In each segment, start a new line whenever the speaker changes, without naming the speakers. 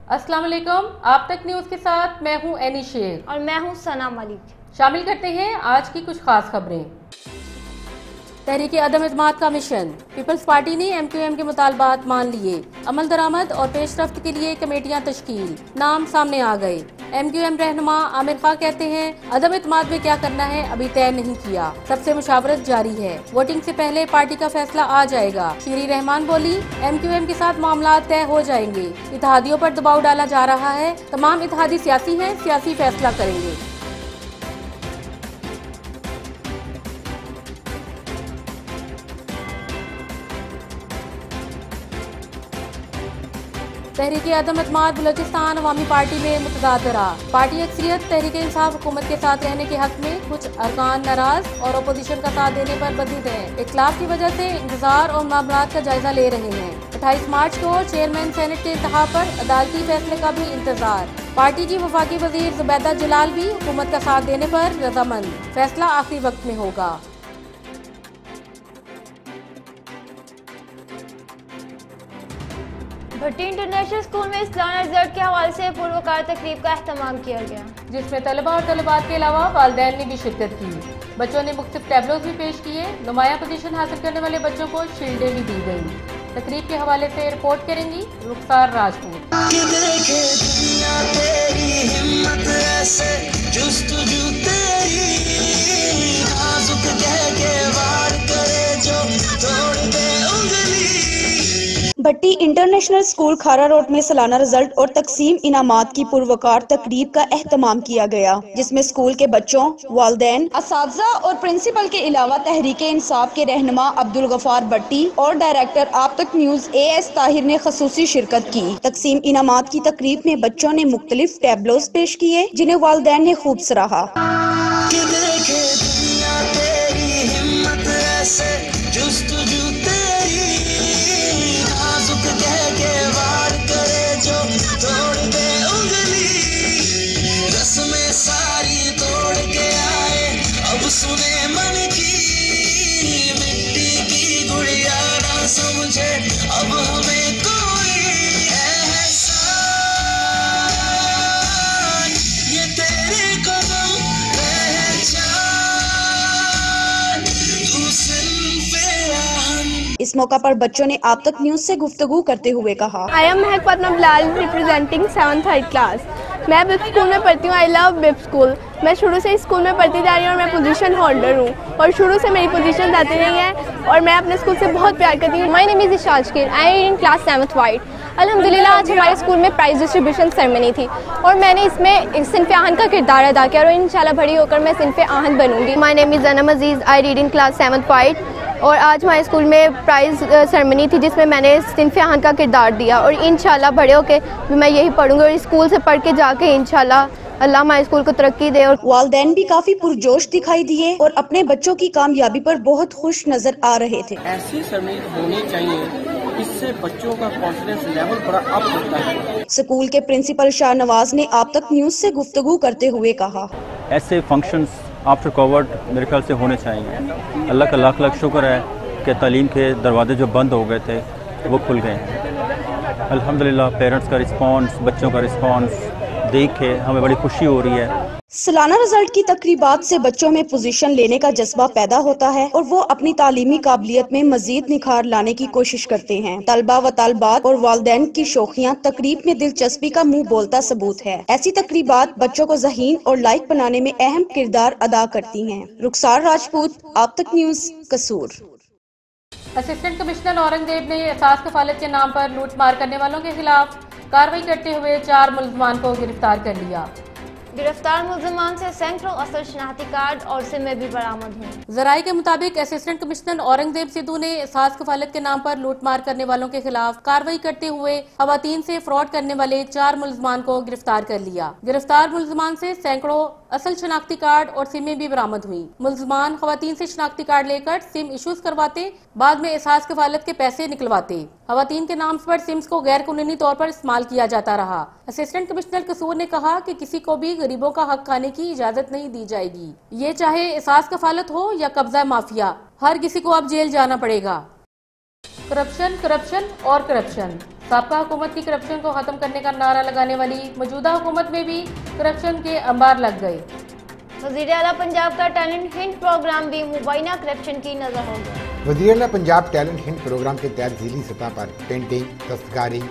अस्सलाम वालेकुम। आप तक न्यूज़ के साथ मैं हूं एनी शेख
और मैं हूं सना मलिक।
शामिल करते हैं आज की कुछ खास खबरें। तहरीक अदम इत्माद का मिशन, पीपल्स पार्टी ने MQM के मुतालबात मान लिए। अमल दरामद और पेशरफ्त के लिए कमेटियां तश्कील, नाम सामने आ गए। MQM रहनुमा आमिर खां कहते हैं अदम इत्माद में क्या करना है अभी तय नहीं किया, सबसे मुशावरत जारी है, वोटिंग से पहले पार्टी का फैसला आ जाएगा। शीरी रहमान बोली MQM के साथ मामला तय हो जाएंगे, इत्तेहादियों पर दबाव डाला जा रहा है, तमाम इत्तेहादी सियासी हैं, सियासी फैसला करेंगे। तहरीक अदम इत्माद बलोचिस्तान अवामी पार्टी में मुतदादरा, पार्टी अक्सरियत तहरीक इंसाफ हुकूमत के साथ रहने के हक में, कुछ अरकान नाराज और अपोजिशन का साथ देने पर बंदित है। इख्तिलाफ की वजह से इंतजार और मामलात का जायजा ले रहे हैं। 28 मार्च को चेयरमैन सेनेट के इंतखाब पर अदालती फैसले का भी इंतजार। पार्टी की वफाकी वजीर जुबैदा जलाल भी हुकूमत का साथ देने पर रजामंद, फैसला आखिरी वक्त में होगा।
भट्टी इंटरनेशनल स्कूल में इस्लाना रिजल्ट के हवाले से पुरवकार तकरीब का एहतमाम किया गया, जिसमें
तलबा और तलबात के अलावा वालिदैन ने भी शिरकत की। बच्चों ने मुख्तलिफ टैबलोज भी पेश किए। नुमाया पोजीशन हासिल करने वाले बच्चों को शील्डें भी दी गई। तकरीब के हवाले से रिपोर्ट करेंगी रुखसार राजपूत।
भट्टी इंटरनेशनल स्कूल खारा रोड में सालाना रिजल्ट और तकसीम इनामात की पुरवकार तकरीब का एहतमाम किया गया, जिसमें स्कूल के बच्चों, वालिदैन, असातिज़ा और प्रिंसिपल के अलावा तहरीक इंसाफ के रहनुमा अब्दुल गफार भट्टी और डायरेक्टर आप तक न्यूज AS ताहिर ने खसूसी शिरकत की। तकसीम इनामात की तकरीब में बच्चों ने मुख्तलिफ टैबलोज पेश किए, जिन्हें वालिदैन ने खूब सराहा।
सुने मन की मिट्टी की गुड़िया ना समझे अब हमें कोई एहसान, ये तेरे कदम पहचान, तू सिर्फ आहन।
इस मौका पर बच्चों ने आप तक न्यूज से गुफ्तगू करते हुए कहा,
I am Mahak Padma Bilal representing 7th class. मैं बिप स्कूल में पढ़ती हूँ। I love beep school. मैं शुरू से इस स्कूल में पढ़ती जा रही हूँ और मैं पोजीशन होल्डर हूँ और शुरू से मेरी पोजीशन आती रही है और मैं अपने स्कूल से बहुत प्यार करती हूँ।
My name is Ishal Shakeel, I am in class 7th white. अल्हम्दुलिल्लाह आज हमारे स्कूल में प्राइज डिस्ट्रीब्यूशन सेरेमनी थी और मैंने इसमें सिनफ़े आहन का किरदार अदा किया और इंशाल्लाह बड़ी होकर मैं सिनफ़े आहन बनूंगी।
My name is Anam Aziz, I read in class 7th white और आज हमारे स्कूल में प्राइज़ सेरेमनी थी जिसमें मैंने सिनफ़े आहन का किरदार दिया और इंशाल्लाह बड़े होके मैं यही पढ़ूंगी और स्कूल से पढ़ के जाके इंशाल्लाह अल्लाह हमारे स्कूल को तरक्की दे। और
वालिदैन भी काफी पुरजोश दिखाई दिए और अपने बच्चों की कामयाबी पर बहुत खुश नजर आ रहे थे।
ऐसी सेरेमनी होनी चाहिए, इससे बच्चों का कॉन्फिडेंस लेवल बड़ा अप होता है।
स्कूल के प्रिंसिपल शाहनवाज ने आप तक न्यूज से गुफ्तगू करते हुए कहा,
ऐसे फंक्शंस आफ्टर कोविड मेरे ख्याल से होने चाहिए। अल्लाह का लाख लाख शुक्र है कि तालीम के दरवाजे जो बंद हो गए थे वो खुल गए हैं। अल्हम्दुलिल्लाह पेरेंट्स का रिस्पांस, बच्चों का रिस्पांस देख के हमें बड़ी खुशी हो रही है।
सालाना रिजल्ट की तकरीबात से बच्चों में पोजीशन लेने का जज्बा पैदा होता है और वो अपनी तालीमी काबिलियत में मजीद निखार लाने की कोशिश करते हैं। तलबा व तलबात और वालिदैन की शौकियाँ तकरीब में दिलचस्पी का मुंह बोलता सबूत है। ऐसी तकरीबात बच्चों को ज़हीन और लायक बनाने में अहम किरदार अदा करती हैं। रुखसार राजपूत, आप तक न्यूज, कसूर।
असिस्टेंट कमिश्नर औरंगजेब ने एहसास कफालत के नाम पर लूटमार करने वालों के खिलाफ कार्रवाई करते हुए 4 मुलजमान को गिरफ्तार कर लिया।
गिरफ्तार मुलजमान से सैकड़ों असल शनाख्ती कार्ड और सिमें भी बरामद हुई।
जराये के मुताबिक असिस्टेंट कमिश्नर औरंगजेब सिद्धू ने एहसास कफालत के नाम पर लूटमार करने वालों के खिलाफ कार्रवाई करते हुए खवातीन से फ्रॉड करने वाले 4 मुलजमान को गिरफ्तार कर लिया। गिरफ्तार मुलजमान से सैकड़ों असल शनाख्ती कार्ड और सिमें भी बरामद हुई। मुलजमान खवातीन से शनाख्ती कार्ड लेकर सिम इशूज करवाते, बाद में एहसास कफालत के पैसे निकलवाते। खवातीन के नाम पर सिम्स को गैर कानूनी तौर पर इस्तेमाल किया जाता रहा। असिस्टेंट कमिश्नर कसूर ने कहा कि किसी को भी गरीबों का हक खाने की इजाजत नहीं दी जाएगी। ये चाहे एहसास कफालत हो या कब्जा माफिया, हर किसी को अब जेल जाना पड़ेगा। करप्शन, करप्शन और करप्शन। साबका हुकूमत की करप्शन को खत्म करने का नारा लगाने वाली मौजूदा हुकूमत में भी करप्शन के अंबार लग गए।
वज़ीर आला पंजाब का टैलेंट हिंट प्रोग्राम भी मुबैना करप्शन की नजर हो गया।
वज़ीर आला पंजाब टैलेंट हिंट प्रोग्राम के तहत जिली सतह पर पेंटिंग, दस्तकारी,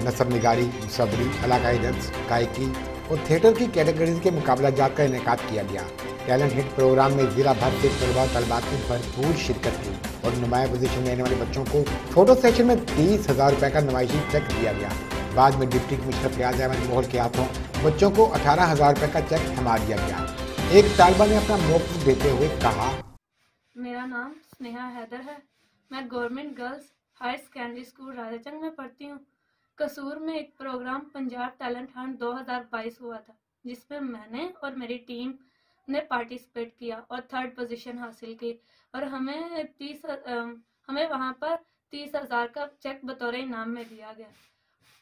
नसब निगारी, मुसव्वरी, अलाकाई रक्स, गायकी और थिएटर की कैटेगरीज के मुकाबला जात का इनेकाद किया गया। टैलेंट हिट प्रोग्राम में जिला भर से तलबा तलबात की भरपूर शिरकत की और नुमाया पोजीशन में आने वाले बच्चों को फोटो सेशन में 30,000 रुपये का नुमाइशी चेक दिया गया। बाद में डिप्टी कमिश्नर फयाज अहमद मोहल के हाथों बच्चों को 18,000 रुपये का चेक थमा दिया गया। एक तालिबा ने अपना मौक़िफ़ देते हुए कहा,
मेरा नाम स्नेहा हैदर है। मैं government girls higher secondary school Rajachang में पढ़ती हूँ। कसूर में एक प्रोग्राम पंजाब टैलेंट हंट 2022 हुआ था, जिसमें मैंने और मेरी टीम ने पार्टिसिपेट किया और 3rd पोजीशन हासिल की और हमें वहाँ पर 30,000 का चेक बतौर इनाम में दिया गया।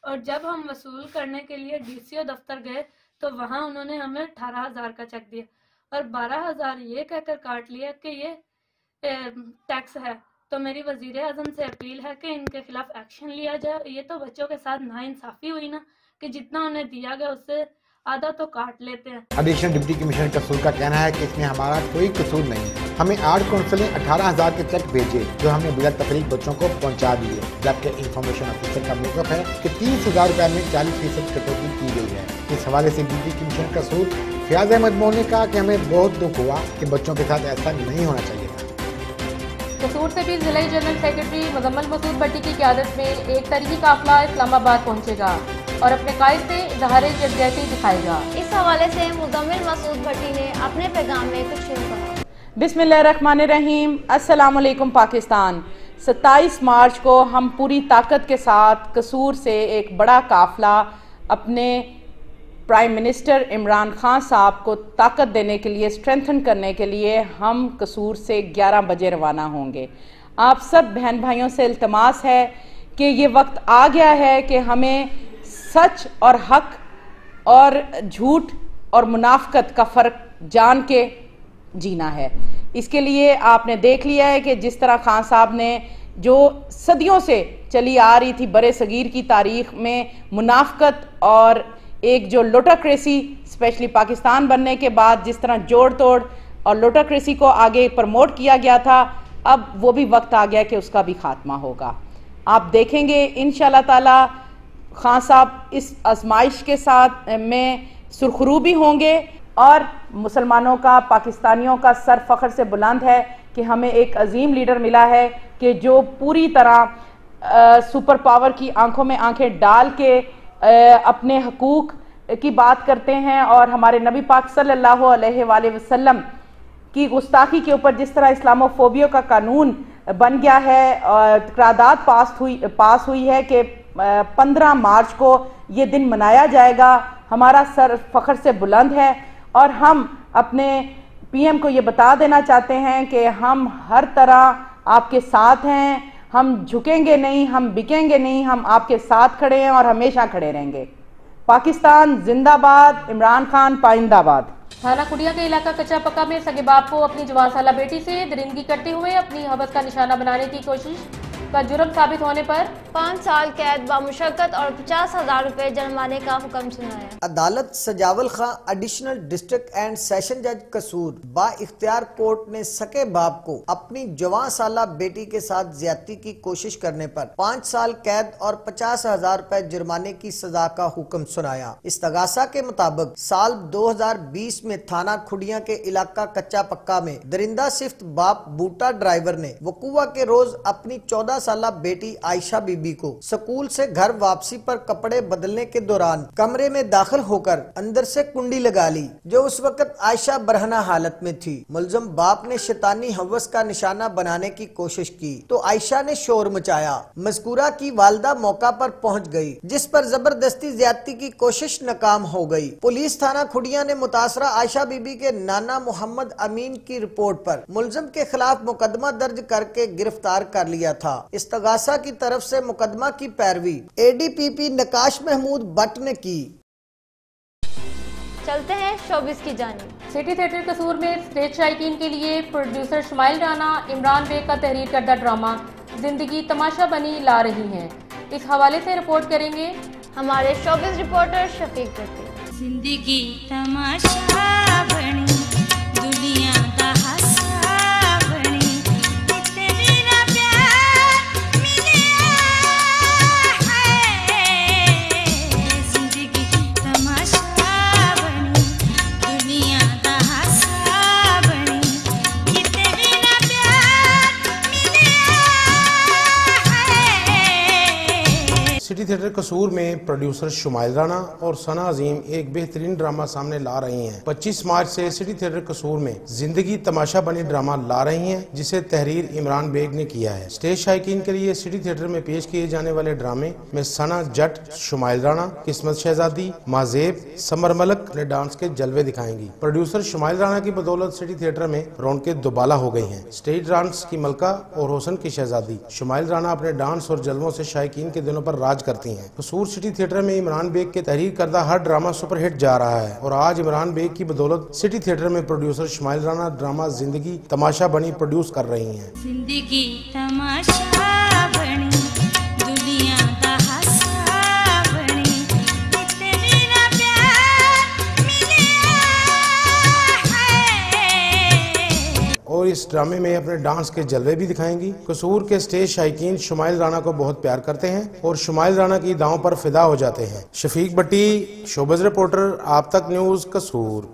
और जब हम वसूल करने के लिए DCO दफ्तर गए तो वहाँ उन्होंने हमें 18,000 का चेक दिया और 12,000 ये कहकर काट लिया कि ये टैक्स है। तो मेरी वज़ीर आज़म से अपील है कि इनके खिलाफ एक्शन लिया जाए। ये तो बच्चों के साथ नाइंसाफ़ी हुई ना कि जितना उन्हें दिया गया उससे आधा तो काट लेते हैं।
एडिशनल डिप्टी कमिश्नर कसूर का कहना है कि इसमें हमारा कोई कसूर नहीं। हमें आर्ट काउंसिल ने 18,000 के चेक भेजे जो हमने बिला तफरीक बच्चों को पहुंचा दिए, जबकि इंफॉर्मेशन ऑफिसर का मौक़िफ़ है कि 30,000 रुपये में 40% कटौती की गई है। इस हवाले से डिप्टी कमिश्नर कसूर फयाज अहमद मोहल ने कहा कि हमें बहुत दुख हुआ कि बच्चों के साथ ऐसा नहीं होना चाहिए था।
कसूर से भी जिला जनरल सेक्रेटरी मुजम्मिल मसूद भट्टी की क़यादत में एक तरीक़ी काफ़िला इस्लामाबाद पहुँचेगा और अपने कायद से इज़हार यकजहती दिखाएगा।
इस हवाले से मुजम्मिल मसूद भट्टी ने अपने पैगाम में कुछ यूं कहा।
बिस्मिल्लाहिर्रहमानिर्रहीम, अस्सलाम वालेकुम पाकिस्तान। 27 मार्च को हम पूरी ताकत के साथ कसूर से एक बड़ा काफ़िला अपने प्राइम मिनिस्टर इमरान खान साहब को ताकत देने के लिए, स्ट्रेंथन करने के लिए हम कसूर से 11 बजे रवाना होंगे। आप सब बहन भाइयों से इल्तमास है कि ये वक्त आ गया है कि हमें सच और हक और झूठ और मुनाफकत का फ़र्क जान के जीना है। इसके लिए आपने देख लिया है कि जिस तरह खान साहब ने जो सदियों से चली आ रही थी बरे सगीर की तारीख में मुनाफकत और एक जो लोटाक्रेसी, स्पेशली पाकिस्तान बनने के बाद जिस तरह जोड़ तोड़ और लोटाक्रेसी को आगे प्रमोट किया गया था, अब वो भी वक्त आ गया कि उसका भी खात्मा होगा। आप देखेंगे इंशाअल्लाह ताला खान साहब इस आजमाइश के साथ में सुरखरू भी होंगे और मुसलमानों का, पाकिस्तानियों का सर फ़ख्र से बुलंद है कि हमें एक अजीम लीडर मिला है कि जो पूरी तरह सुपर पावर की आंखों में आंखें डाल के अपने हकूक़ की बात करते हैं और हमारे नबी पाक सल्लल्लाहु अलैहि वसल्लम की गुस्ताखी के ऊपर जिस तरह इस्लामोफोबिया का कानून बन गया है और करारदाद पास हुई है कि 15 मार्च को ये दिन मनाया जाएगा। हमारा सर फ़ख्र से बुलंद है और हम अपने PM को ये बता देना चाहते हैं कि हम हर तरह आपके साथ हैं। हम झुकेंगे नहीं, हम बिकेंगे नहीं, हम आपके साथ खड़े हैं और हमेशा खड़े रहेंगे। पाकिस्तान जिंदाबाद, इमरान खान पाइंदाबाद।
थाना खुडिया के इलाका कच्चा पक्का में सगे बाप को अपनी जवान साला बेटी से दरिंदगी करते हुए अपनी हवस का निशाना बनाने की कोशिश का जुर्म साबित होने पर 5 साल कैद बामुशक्कत और 50,000 रुपए जुर्माने का हुक्म सुनाया।
अदालत सजावल खां एडिशनल डिस्ट्रिक्ट एंड सेशन जज कसूर बा इख्तियार कोर्ट ने सके बाप को अपनी जवान साला बेटी के साथ ज्यादती की कोशिश करने पर 5 साल कैद और 50,000 रुपए जुर्माने की सजा का हुक्म सुनाया। इस्तगासा के मुताबिक साल 2020 में थाना खुडिया के इलाका कच्चा पक्का में दरिंदा सिफ्त बाप बूटा ड्राइवर ने वकूआ के रोज अपनी 14 साला बेटी आयशा बीबी को स्कूल से घर वापसी पर कपड़े बदलने के दौरान कमरे में दाखिल होकर अंदर से कुंडी लगा ली, जो उस वक्त आयशा बरहना हालत में थी। मुलजम बाप ने शैतानी हवस का निशाना बनाने की कोशिश की तो आयशा ने शोर मचाया। मज़कूरा की वालदा मौका पर पहुंच गई, जिस पर जबरदस्ती ज्यादती की कोशिश नाकाम हो गई। पुलिस थाना खुडिया ने मुतासरा आयशा बीबी के नाना मोहम्मद अमीन की रिपोर्ट पर मुलजम के खिलाफ मुकदमा दर्ज करके गिरफ्तार कर लिया था। इस्तगासा की तरफ से मुकदमा की पैरवी ADPP नकाश महमूद भट्ट ने की।
चलते हैं शोबिस की जानिब।
सिटी थिएटर कसूर में स्टेज शायकीन के लिए प्रोड्यूसर शमाइल राना इमरान बेग का तहरीर करदा ड्रामा जिंदगी तमाशा बनी ला रही हैं। इस हवाले से रिपोर्ट करेंगे
हमारे शोबिज़ रिपोर्टर शफीक भट्टी।
जिंदगी तमाशा बनी दुनिया दा हासा बनी इतनी ना प्यार मिलिया है। जिंदगी तमाशा बनी दुनिया दा हासा बनी इतनी ना प्यार मिलिया है।
सिटी थिएटर कसूर में प्रोड्यूसर शुमाइल राना और सना अजीम एक बेहतरीन ड्रामा सामने ला रही हैं। 25 मार्च से सिटी थिएटर कसूर में जिंदगी तमाशा बनी ड्रामा ला रही हैं, जिसे तहरीर इमरान बेग ने किया है। स्टेज शायकीन के लिए सिटी थिएटर में पेश किए जाने वाले ड्रामे में सना जट, शुमाइल राना, किस्मत शहजादी, माजेब, समर मलक अपने डांस के जलवे दिखाएंगी। प्रोड्यूसर शुमाइल राना की बदौलत सिटी थिएटर में रौनकें दुबाला हो गई हैं। स्टेज डांस की मलका और हुसन की शहजादी शुमाइल राना अपने डांस और जलवों से शायकीन के दिलों पर राज करती हैं। कसूर सिटी थिएटर में इमरान बेग के तहरीर करदा हर ड्रामा सुपरहिट जा रहा है और आज इमरान बेग की बदौलत सिटी थिएटर में प्रोड्यूसर शुमाइल राना ड्रामा जिंदगी तमाशा बनी प्रोड्यूस कर रही हैं।
जिंदगी तमाशा बनी दुनिया दा हासा बनी इतनी ना प्यार मिलिया है।
और इस ड्रामे में अपने डांस के जलवे भी दिखाएंगी। कसूर के स्टेज शायकीन शुमाइल राना को बहुत प्यार करते हैं और शुमाइल राना की दांव पर फिदा हो जाते हैं। शफीक भट्टी, शोबिज़ रिपोर्टर, आप तक न्यूज, कसूर।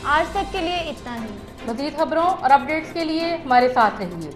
आज तक के लिए इतना ही।
मज़ीद खबरों और अपडेट्स के लिए हमारे साथ रहिए।